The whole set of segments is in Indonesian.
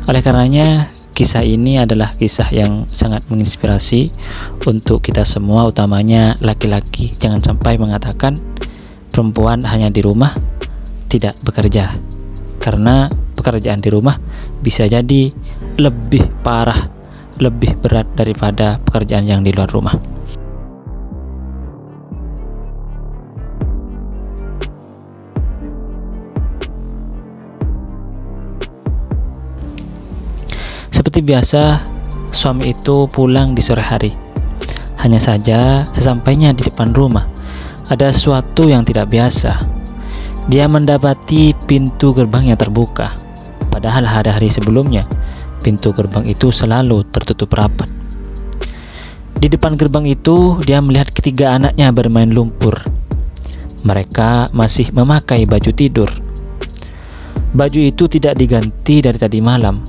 Oleh karenanya, kisah ini adalah kisah yang sangat menginspirasi untuk kita semua, utamanya laki-laki. Jangan sampai mengatakan perempuan hanya di rumah, tidak bekerja. Karena pekerjaan di rumah bisa jadi lebih parah, lebih berat daripada pekerjaan yang di luar rumah. Seperti biasa, suami itu pulang di sore hari. Hanya saja, sesampainya di depan rumah, ada sesuatu yang tidak biasa. Dia mendapati pintu gerbang yang terbuka. Padahal hari-hari sebelumnya, pintu gerbang itu selalu tertutup rapat. Di depan gerbang itu, dia melihat ketiga anaknya bermain lumpur. Mereka masih memakai baju tidur. Baju itu tidak diganti dari tadi malam.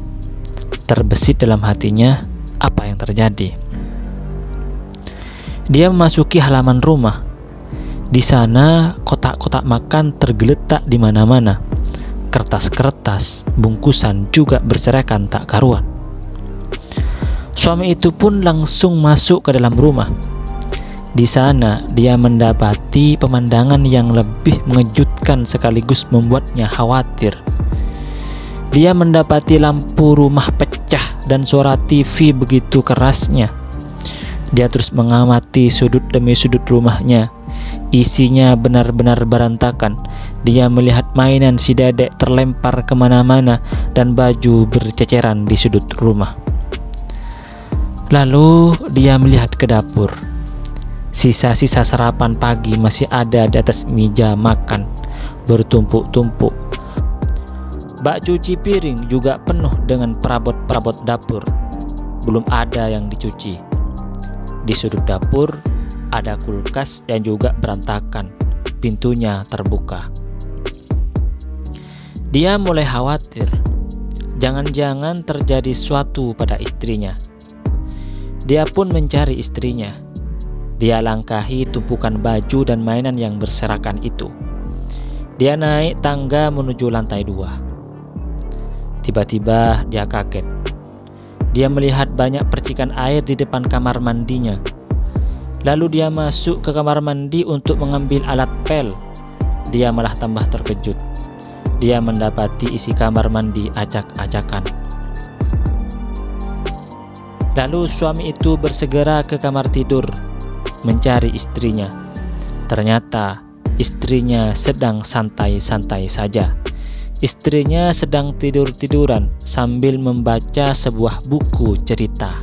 Terbesit dalam hatinya apa yang terjadi. Dia memasuki halaman rumah. Di sana kotak-kotak makan tergeletak di mana-mana. Kertas-kertas, bungkusan juga berserakan tak karuan. Suami itu pun langsung masuk ke dalam rumah. Di sana dia mendapati pemandangan yang lebih mengejutkan sekaligus membuatnya khawatir. Dia mendapati lampu rumah pecah dan suara TV begitu kerasnya. Dia terus mengamati sudut demi sudut rumahnya. Isinya benar-benar berantakan. Dia melihat mainan si dedek terlempar kemana-mana dan baju berceceran di sudut rumah. Lalu dia melihat ke dapur. Sisa-sisa sarapan pagi masih ada di atas meja makan, bertumpuk-tumpuk. Bak cuci piring juga penuh dengan perabot-perabot dapur. Belum ada yang dicuci. Di sudut dapur ada kulkas yang juga berantakan. Pintunya terbuka. Dia mulai khawatir. Jangan-jangan terjadi sesuatu pada istrinya. Dia pun mencari istrinya. Dia langkahi tumpukan baju dan mainan yang berserakan itu. Dia naik tangga menuju lantai 2. Tiba-tiba dia kaget. Dia melihat banyak percikan air di depan kamar mandinya. Lalu dia masuk ke kamar mandi untuk mengambil alat pel. Dia malah tambah terkejut. Dia mendapati isi kamar mandi acak-acakan. Lalu suami itu bersegera ke kamar tidur mencari istrinya. Ternyata istrinya sedang santai-santai saja. Istrinya sedang tidur-tiduran sambil membaca sebuah buku cerita.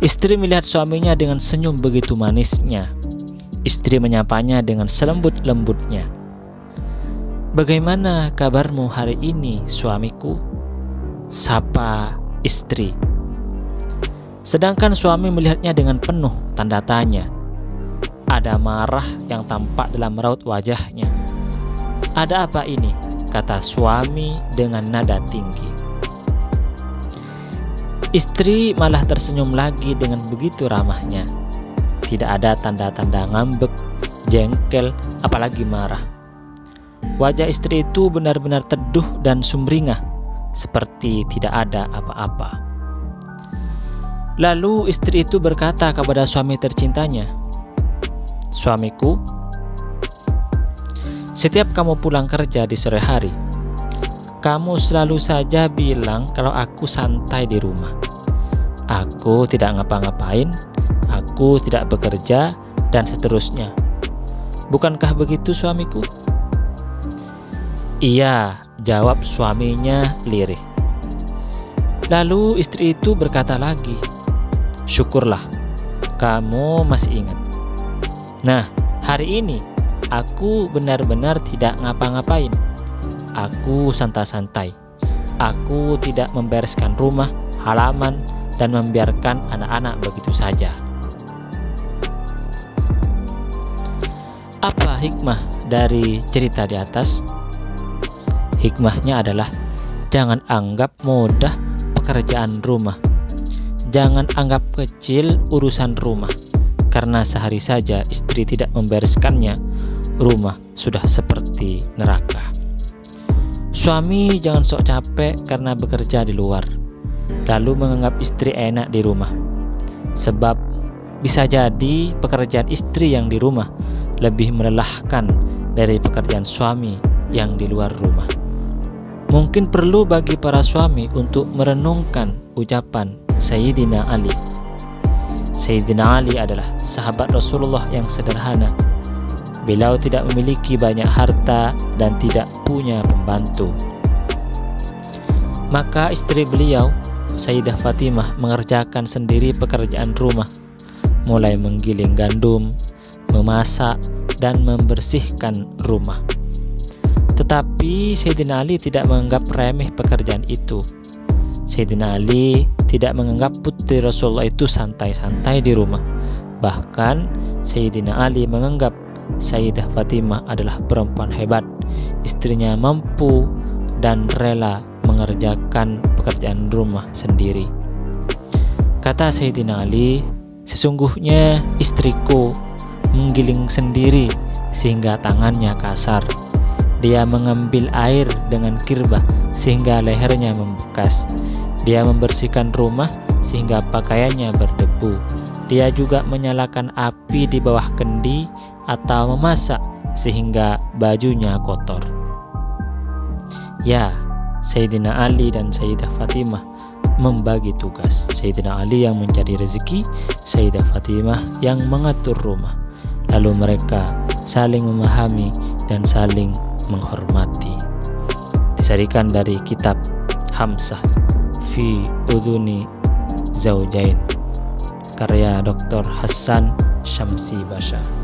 Istri melihat suaminya dengan senyum begitu manisnya. Istri menyapanya dengan selembut-lembutnya. "Bagaimana kabarmu hari ini, suamiku?" sapa istri. Sedangkan suami melihatnya dengan penuh tanda tanya. Ada marah yang tampak dalam raut wajahnya. "Ada apa ini?" kata suami dengan nada tinggi. Istri malah tersenyum lagi dengan begitu ramahnya. Tidak ada tanda-tanda ngambek, jengkel, apalagi marah. Wajah istri itu benar-benar teduh dan sumringah, seperti tidak ada apa-apa. Lalu istri itu berkata kepada suami tercintanya, "Suamiku, setiap kamu pulang kerja di sore hari, kamu selalu saja bilang kalau aku santai di rumah. Aku tidak ngapa-ngapain, aku tidak bekerja, dan seterusnya. Bukankah begitu, suamiku?" "Iya," jawab suaminya lirih. Lalu istri itu berkata lagi, "Syukurlah, kamu masih ingat. Nah, hari ini aku benar-benar tidak ngapa-ngapain. Aku santai-santai. Aku tidak membereskan rumah, halaman, dan membiarkan anak-anak begitu saja." Apa hikmah dari cerita di atas? Hikmahnya adalah jangan anggap mudah pekerjaan rumah. Jangan anggap kecil urusan rumah. Karena sehari saja istri tidak membereskannya, rumah sudah seperti neraka. Suami jangan sok capek karena bekerja di luar, lalu menganggap istri enak di rumah. Sebab bisa jadi pekerjaan istri yang di rumah lebih melelahkan dari pekerjaan suami yang di luar rumah. Mungkin perlu bagi para suami untuk merenungkan ucapan Sayyidina Ali. Sayyidina Ali adalah sahabat Rasulullah yang sederhana. Beliau tidak memiliki banyak harta dan tidak punya pembantu. Maka istri beliau, Sayyidah Fatimah, mengerjakan sendiri pekerjaan rumah, mulai menggiling gandum, memasak, dan membersihkan rumah. Tetapi Sayyidina Ali tidak menganggap remeh pekerjaan itu. Sayyidina Ali tidak menganggap putri Rasulullah itu santai-santai di rumah. Bahkan Sayyidina Ali menganggap Sayyidah Fatimah adalah perempuan hebat, istrinya mampu dan rela mengerjakan pekerjaan rumah sendiri. Kata Sayyidina Ali, sesungguhnya istriku menggiling sendiri sehingga tangannya kasar. Dia mengambil air dengan kirbah sehingga lehernya membekas. Dia membersihkan rumah sehingga pakaiannya berdebu. Dia juga menyalakan api di bawah kendi atau memasak sehingga bajunya kotor. Ya, Sayyidina Ali dan Sayyidah Fatimah membagi tugas. Sayyidina Ali yang mencari rezeki, Sayyidah Fatimah yang mengatur rumah. Lalu mereka saling memahami dan saling menghormati. Disarikan dari kitab Hamsah fi Udhuni Zaujain, karya Dr. Hasan Syamsi Basha.